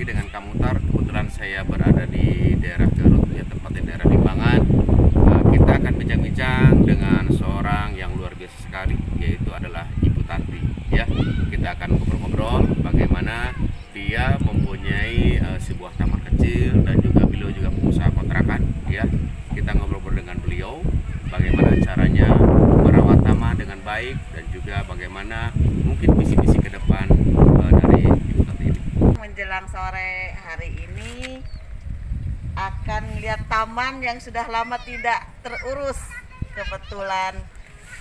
dengan Kamutar. Kebetulan saya berada di daerah Garut, ya tepatnya daerah Limbangan. Kita akan bincang-bincang dengan seorang yang luar biasa sekali, yaitu adalah Ibu Tanti. Ya, kita akan ngobrol-ngobrol bagaimana dia mempunyai sebuah taman kecil dan juga beliau juga pengusaha kontrakan. Ya, kita ngobrol-ngobrol dengan beliau bagaimana caranya merawat taman dengan baik dan juga bagaimana mungkin visi-visi ke depan dari Ibu Tanti ini. Menjelang sore hari ini akan lihat taman yang sudah lama tidak terurus. Kebetulan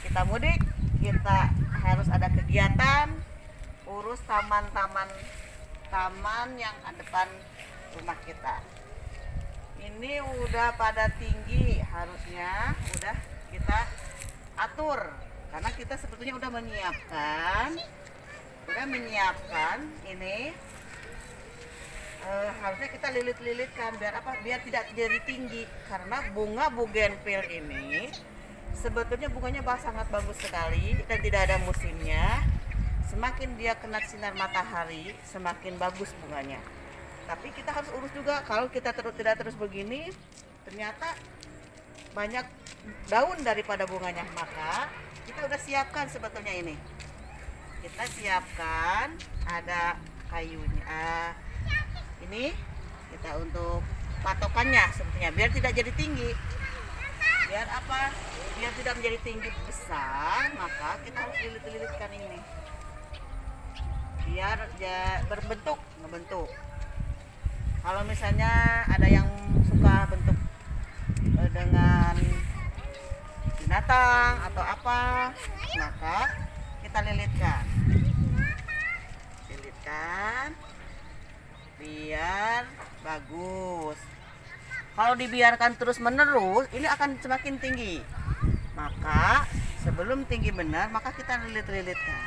kita mudik, kita harus ada kegiatan urus taman yang ada depan rumah kita. Ini udah pada tinggi, harusnya udah kita atur karena kita sebetulnya udah menyiapkan ini. Harusnya kita lilit-lilitkan biar apa? Biar tidak jadi tinggi, karena bunga bougainville ini sebetulnya bunganya sangat bagus sekali dan tidak ada musimnya. Semakin dia kena sinar matahari, semakin bagus bunganya. Tapi kita harus urus juga. Kalau kita tidak terus begini, ternyata banyak daun daripada bunganya. Maka kita udah siapkan sebetulnya ini. Kita siapkan ada kayunya. Ini kita untuk patokannya sebetulnya biar tidak jadi tinggi. Biar apa? Biar tidak menjadi tinggi besar, maka kita harus lilit-lilitkan ini. Biar ngebentuk. Kalau misalnya ada yang suka bentuk dengan binatang atau apa, maka kita lilitkan biar bagus. Kalau dibiarkan terus menerus, ini akan semakin tinggi. Maka sebelum tinggi benar, maka kita lilit-lilitkan.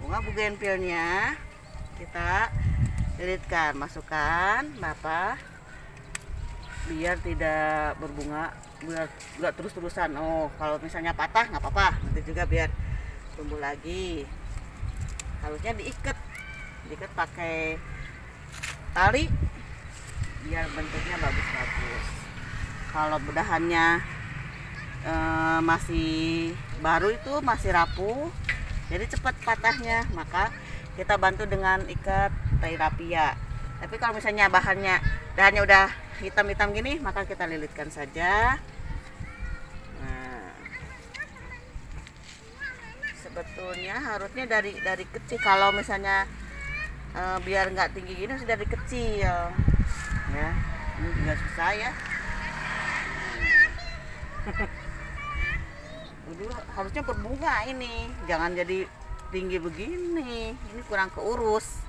Bunga bougainville-nya kita lilitkan, masukkan Bapak, biar tidak berbunga, biar nggak terus-terusan. Oh, kalau misalnya patah nggak apa-apa, nanti juga biar tumbuh lagi. Harusnya diikat pakai tali biar bentuknya bagus-bagus. Kalau bedahannya masih baru, itu masih rapuh, jadi cepat patahnya, maka kita bantu dengan ikat tali rapia. Tapi kalau misalnya dahannya udah hitam-hitam gini, maka kita lilitkan saja. Nah, sebetulnya harusnya dari kecil. Kalau misalnya biar nggak tinggi gini harus dari kecil ya. Ini juga susah ya. Dulu harusnya berbunga ini, jangan jadi tinggi begini. Ini kurang keurus,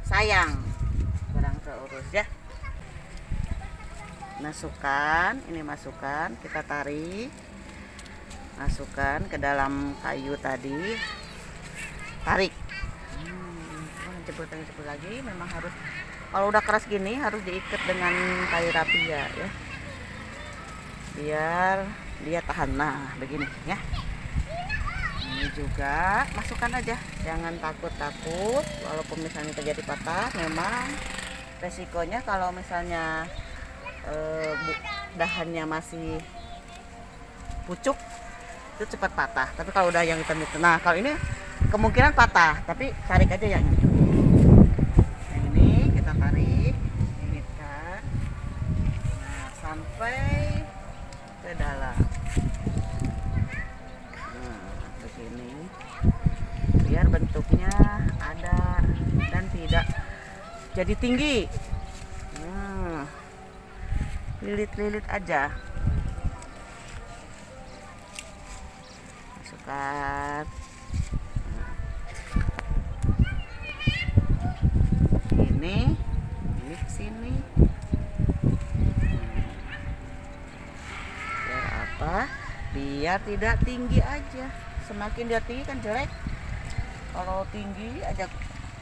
sayang, kurang keurus ya. Masukkan, kita tarik, masukkan ke dalam kayu tadi, tarik. Jebut lagi. Memang harus, kalau udah keras gini harus diikat dengan tali rapia ya, biar dia tahan. Nah begini ya. Ini juga masukkan aja, jangan takut. Walaupun misalnya terjadi patah, memang resikonya kalau misalnya dahannya masih pucuk itu cepat patah. Tapi kalau udah yang hitam, nah kalau ini kemungkinan patah, tapi tarik aja yang ini. Sampai ke dalam. Nah, begini biar bentuknya ada dan tidak jadi tinggi. Lilit-lilit aja, masukkan. Ini ke sini. Biar tidak tinggi aja. Semakin dia tinggi kan jelek. Kalau tinggi aja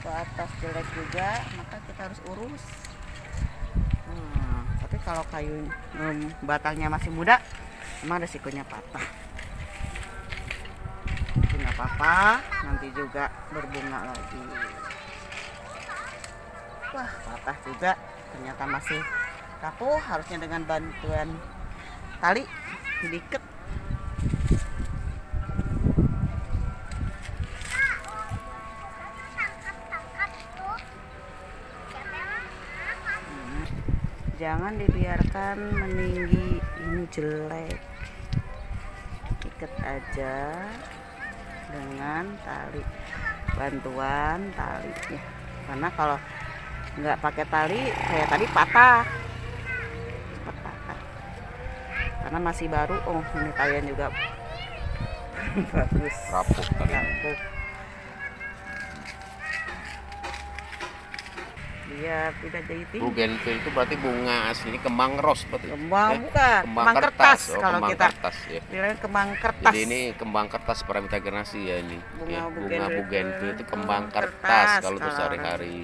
ke atas jelek juga, maka kita harus urus. Tapi kalau kayu batangnya masih muda, memang resikonya patah. Tapi nggak apa-apa, nanti juga berbunga lagi. Wah, patah juga. Ternyata masih rapuh, harusnya dengan bantuan tali diikat. Jangan dibiarkan meninggi, ini jelek. Ikat aja dengan tali, bantuan tali ya. Karena kalau nggak pakai tali kayak tadi patah, cepat patah. Karena masih baru. Oh, ini talian juga bagus, Rapuh tadi. rapuh. Biar tidak jadi tinggi. Bougainville itu berarti bunga asli, kembang ros berarti. Kembang Ya? bukan, kembang kertas. Oh, Kalau kembang kita kertas ya. bilangnya kembang kertas. Jadi ini kembang kertas Paramita Generasi ya ini. Bunga Ya, Bougainville Bougainville itu kembang kembang kertas kertas kalau untuk kalau sehari-hari.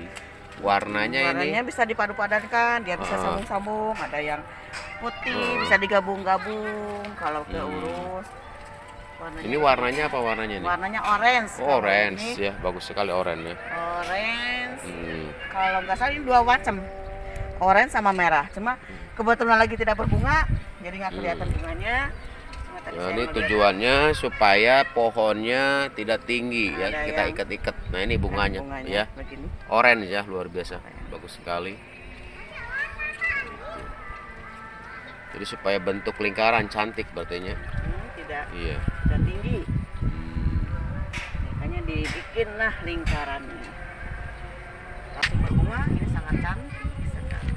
Warnanya Warnanya ini bisa dipadu-padankan, dia bisa Ah. sambung-sambung, ada yang putih, Oh. bisa digabung-gabung kalau keurus. ini warnanya apa warnanya nih? Warnanya orange. Oh, Kalau orange ini ya, bagus sekali orange ya. orange. Hmm. Kalau nggak salah ini dua macam, orange sama merah. Cuma kebetulan lagi tidak berbunga, jadi nggak kelihatan bunganya. Cuma tadi Nah, saya ini melihat tujuannya supaya pohonnya tidak tinggi ya. Ada Kita yang- ikat-ikat. Nah, ini bunganya, ya. begini. Orange ya, luar biasa. Bagus sekali. Jadi supaya bentuk lingkaran cantik berarti ya. Tidak Iya. tidak tinggi, Hmm. makanya dibikin lah lingkarannya. Tapi berbunga ini sangat cantik sekali.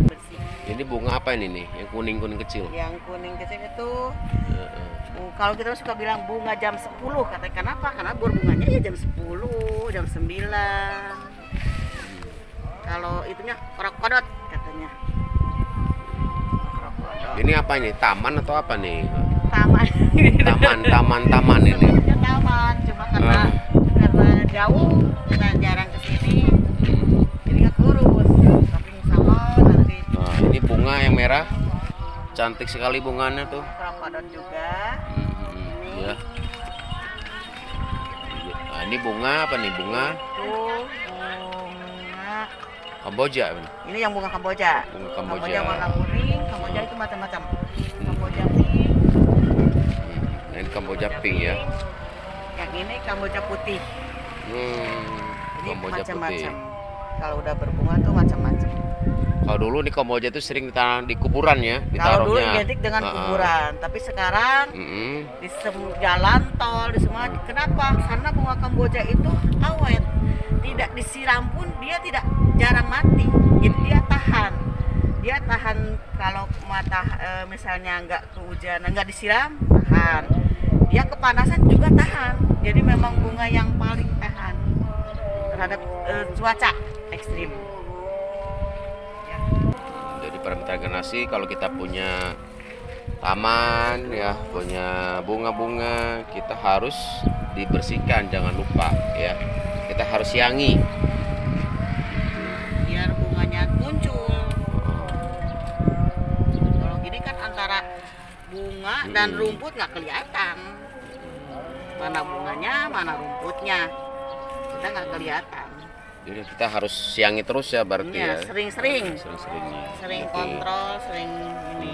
Bersih. Ini bunga apa ini nih? Yang kuning-kuning kecil. Yang kuning kecil itu Heeh. kalau kita suka bilang bunga jam 10, katanya kenapa? Karena berbunganya ya jam 10, jam 9. Kalau itunya krokodot katanya. Krokodot. Ini apa ini? Taman atau apa nih? Taman. Taman ini. Sebenarnya taman, cuma karena jauh kita jarang kesini, jadi nggak kurus. Tapi insya Allah nanti Nah, ini bunga yang merah. Cantik sekali bunganya tuh. krokodot juga. Ya. Nah, ini bunga apa nih? Bunga Itu bunga. Kamboja. Apa nih? Ini yang bunga Kamboja. Bunga Kamboja. warna kuning. Kamboja itu macam-macam. Kamboja pink. Nah, ini Kamboja pink ya. Yang ini Kamboja putih. Ini Kamboja putih. macam-macam. Kalau udah berbunga tuh macam-macam. Kalau dulu nih Kamboja itu sering ditanam di kuburan ya, Kalau dulu ditaruhnya. identik dengan kuburan, tapi sekarang Mm-mm. di jalan tol di semua. Kenapa? Karena bunga Kamboja itu awet, tidak disiram pun dia tidak jarang mati, jadi dia tahan. Dia tahan kalau misalnya nggak kehujanan, nggak disiram, tahan. Dia kepanasan juga tahan. Jadi memang bunga yang paling tahan terhadap cuaca ekstrim. Ya. Jadi Paramita Generasi kalau kita punya taman ya, punya bunga-bunga, kita harus dibersihkan, jangan lupa ya. Kita harus siangi. Biar bunganya muncul. Kalau gini kan antara bunga dan rumput nggak kelihatan. Mana bunganya, mana rumputnya. Kita nggak kelihatan. Jadi kita harus siangi terus ya berarti Iya, ya. sering-sering. Sering-seringnya. Sering Oke. kontrol, sering ini.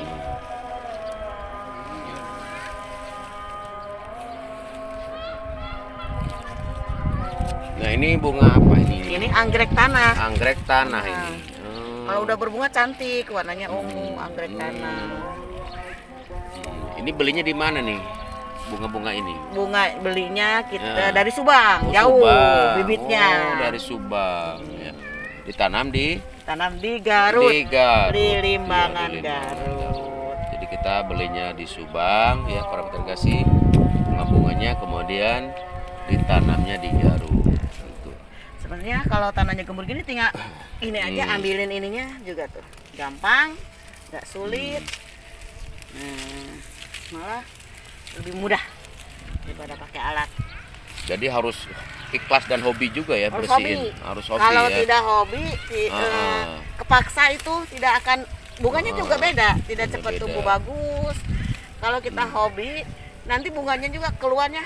Nah, ini bunga apa ini? Ini anggrek tanah. Anggrek tanah Nah, ini. Kalau udah berbunga cantik, warnanya ungu, anggrek tanah. Ini belinya di mana nih? Bunga-bunga ini. Bunga belinya kita Ya. dari Subang, Oh, jauh Subang. bibitnya. Oh, dari Subang ya. Ditanam di Tanam di Garut, di Garut. di Limbangan Iya, di Garut. Jadi kita belinya di Subang ya, para petergasi. Bunga-bunganya kemudian ditanamnya di Garut. Gitu. Sebenarnya kalau tanahnya gembur gini tinggal ini aja ambilin ininya juga tuh. Gampang, nggak sulit. Malah lebih mudah daripada pakai alat. Jadi harus ikhlas dan hobi juga ya Harus bersihin. hobi. Harus hobi Kalau ya. tidak hobi, kepaksa itu tidak akan bunganya juga beda, tidak Beda-beda. cepat tumbuh bagus. Kalau kita hobi, nanti bunganya juga keluarnya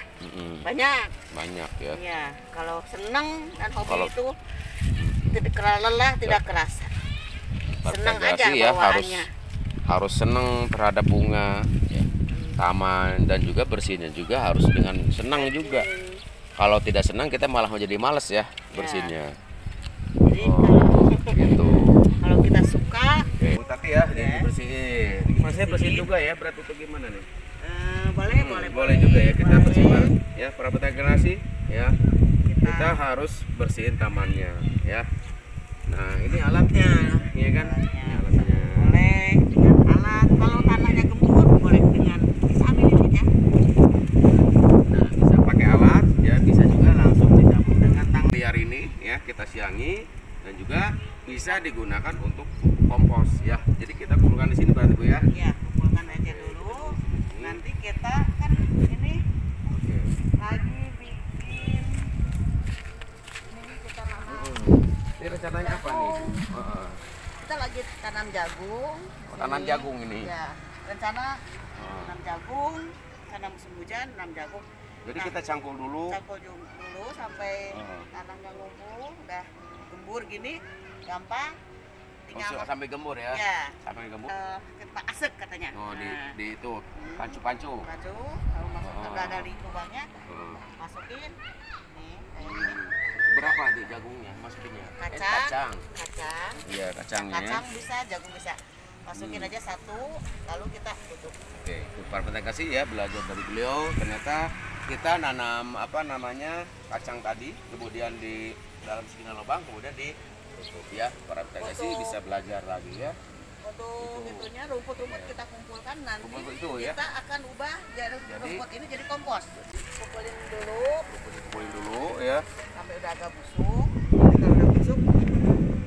banyak. Banyak ya. Ya, kalau senang dan hobi Kalau- itu tidak lelah, tidak kerasa. Senang aja ya bawaannya. harus senang terhadap bunga, ya, taman, dan juga bersihnya juga harus dengan senang juga. Kalau tidak senang kita malah menjadi males ya bersihinnya. Jadi Gitu. kalau kita suka, Bu Tati ya, dibersihin. Masih bersihin juga ya, berat untuk gimana nih? boleh juga ya kita boleh. bersihkan ya para generasi ya. Kita- Kita harus bersihin tamannya ya. Nah, ini alatnya, ya kan? Ini alatnya. Boleh dengan alat. Kalau tanahnya gembur, boleh dengan bisa ambil ini ya. Nah, bisa pakai alat ya, bisa juga langsung dicampur dengan tangan. Liar ini ya kita siangi dan juga bisa digunakan untuk kompos ya. Jadi kita kumpulkan di sini berarti Bu ya. Ya, kumpulkan aja dulu. Nanti kita kan ini Oke. lagi bikin ini kita nanam. Ini rencananya apa nih? Kita lagi tanam jagung. Tanam Ini, jagung ini. Ya, rencana tanam jagung, tanam musim hujan, tanam jagung. Jadi Nah, kita cangkul dulu. cangkul dulu sampai tanahnya ngumpul, udah gembur gini, gampang. Tinggal Sampai gembur ya. ya, Sampai gembur. kita asek katanya. Oh, Nah, di itu pancu-pancu. baju, lalu masukkan Oh. dari lubangnya, masukin. Nih, kayak gini. Berapa di jagungnya masukinnya? Kacang. Kacang. Kacang. Iya, kacangnya. Kacang bisa, jagung bisa. Masukin aja satu, lalu kita tutup. Oke, terima kasih ya belajar dari beliau. Ternyata kita nanam apa namanya kacang tadi, kemudian di dalam segini lubang, kemudian ditutup ya. Para kasih Untuk- bisa belajar lagi ya. Untuk itunya rumput-rumput kita kumpulkan nanti Rumput itu ya. kita akan ubah jadi rumput ini jadi kompos. Kumpulin dulu Kumpulin dulu ya. sampai udah agak busuk. Nanti kalau udah busuk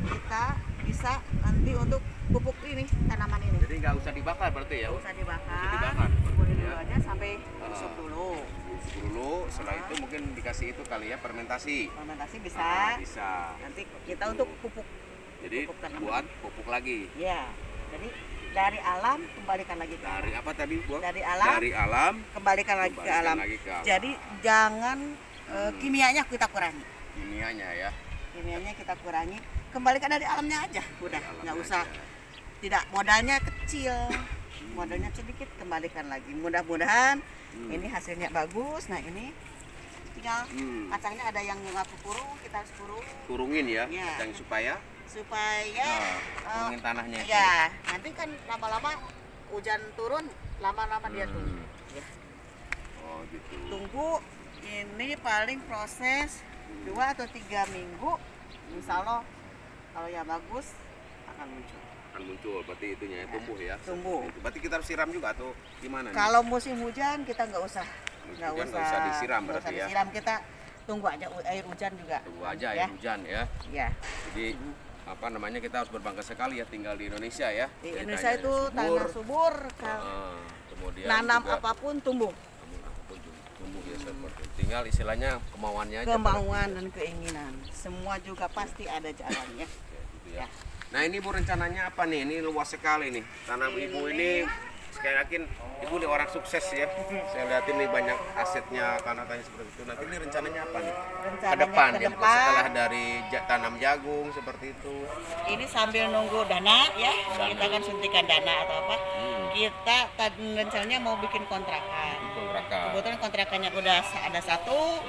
kita bisa nanti untuk pupuk ini tanaman ini. Jadi nggak usah dibakar berarti ya. Nggak usah dibakar. Nggak usah dibakar. Kumpulin dulu Ya. aja sampai busuk dulu. Busuk dulu, setelah itu mungkin dikasih itu kali ya fermentasi. Fermentasi bisa. Bisa. Nanti kita untuk pupuk. Jadi Pupuk tanaman. buat pupuk lagi. Ya. Jadi dari alam kembalikan lagi ke Dari alam. apa tadi, Bu? Dari alam. Dari alam. Kembalikan lagi ke Kembalikan alam. lagi ke alam. Jadi jangan kimianya kita kurangi. Kimianya ya. Kimianya kita kurangi. Kembalikan dari alamnya aja. Udah, Alamnya nggak usah. aja. Tidak modalnya kecil. Modalnya sedikit, kembalikan lagi. Mudah-mudahan ini hasilnya bagus. Nah, ini tinggal kacangnya ada yang ngaku kurung, kita harus kurung Kurungin ya, Ya. yang supaya supaya kurungin tanahnya itu. ya, nanti kan lama-lama hujan turun, lama-lama dia turun. Ya. Oh gitu. Tunggu ini paling proses 2 atau 3 minggu, insya Allah kalau yang bagus akan muncul. Akan muncul, berarti itunya ya, tumbuh ya. Tumbuh. Seperti itu. Berarti kita harus siram juga atau gimana? nih? Kalau musim hujan kita nggak usah Musim hujan nggak usah disiram nggak usah berarti ya? disiram, kita tunggu aja air hujan juga. Tunggu aja ya. ya hujan ya. Ya. Jadi apa namanya kita harus berbangga sekali ya tinggal di Indonesia ya. Di Ceritanya Indonesia itu subur. tanah subur, Kemudian nanam juga apapun tumbuh. apapun tumbuh ya seperti itu. Tinggal istilahnya kemauannya aja. Kemauan dan keinginan, semua juga pasti ada jalannya. Oke, gitu ya. Ya. Nah ini Bu rencananya apa nih? Ini luas sekali nih. Tanam Ibu ini sekali yakin Ibu ini orang sukses ya. Saya lihat ini banyak asetnya karena tanya seperti itu. Nanti ini rencananya apa nih? Rencananya Ke depan ke ya. depan. Setelah dari tanam jagung seperti itu. Ini sambil nunggu dana ya, kita kan suntikan dana atau apa. Kita rencananya mau bikin kontrakan. Kontrakan. Kebetulan kontrakannya udah ada satu.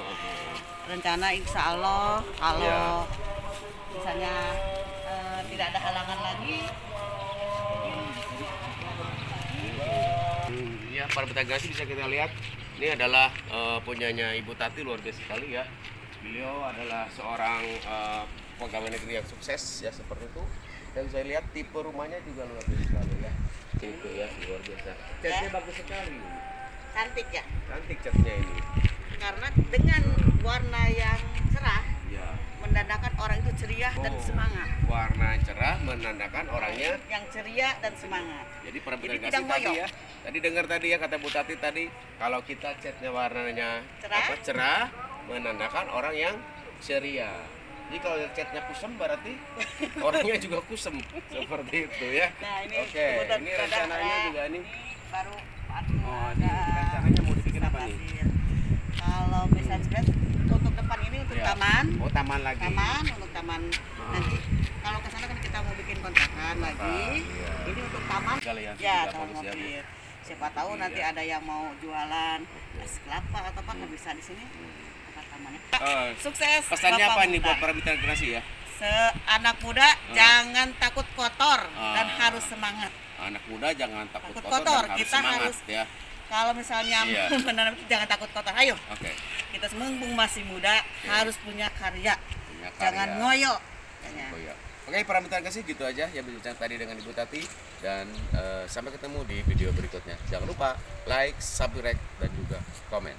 Rencana insya Allah kalau Ya. misalnya tidak ada halangan lagi, Ya, para pedagang bisa kita lihat. Ini adalah punyanya Ibu Tati, luar biasa sekali ya. Beliau adalah seorang pegawai negeri yang sukses ya seperti itu. Dan saya lihat tipe rumahnya juga luar biasa sekali ya. Itu ya luar biasa. Catnya bagus sekali. cantik ya. Cantik catnya ini. Karena dengan warna yang cerah Ya. menandakan orang itu ceria dan Oh, semangat. Warna cerah menandakan orangnya. Yang ceria dan semangat. Jadi para Jadi pedagang tidak tadi ngoyo. ya. Tadi dengar tadi ya kata Bu Tati tadi kalau kita catnya warnanya Cerah. cerah menandakan orang yang ceria. Jadi kalau catnya kusem berarti orangnya juga kusem seperti itu ya. Nah, ini Oke, kebetulan ini ada- rencananya juga ini. baru Oh, ini rencananya mau dibikin apa nih? Kalau misalnya sebenarnya untuk depan ini untuk taman. Oh, taman lagi. Taman untuk taman. Nanti kalau ke sana kan kita mau bikin kontrakan lagi. Ini untuk taman. Ya, taman mobil. Siapa tahu nanti ada yang mau jualan es kelapa atau apa kan bisa di sini. Tempat tamannya. Sukses. Pesannya Bapak apa nih Muda. buat para mitra generasi ya? Anak muda jangan takut kotor dan harus semangat. Anak muda jangan takut Takut kotor, kotor, dan harus kita semangat harus- ya. Kalau misalnya menanam itu jangan takut kotor. Ayo, Oke. kita mumpung masih muda harus punya karya. Punya karya. Jangan ngoyo. Oh, ya. Oke, para mitra kasih gitu aja yang berbincang tadi dengan Ibu Tati, dan sampai ketemu di video berikutnya. Jangan lupa like, subscribe dan juga komen.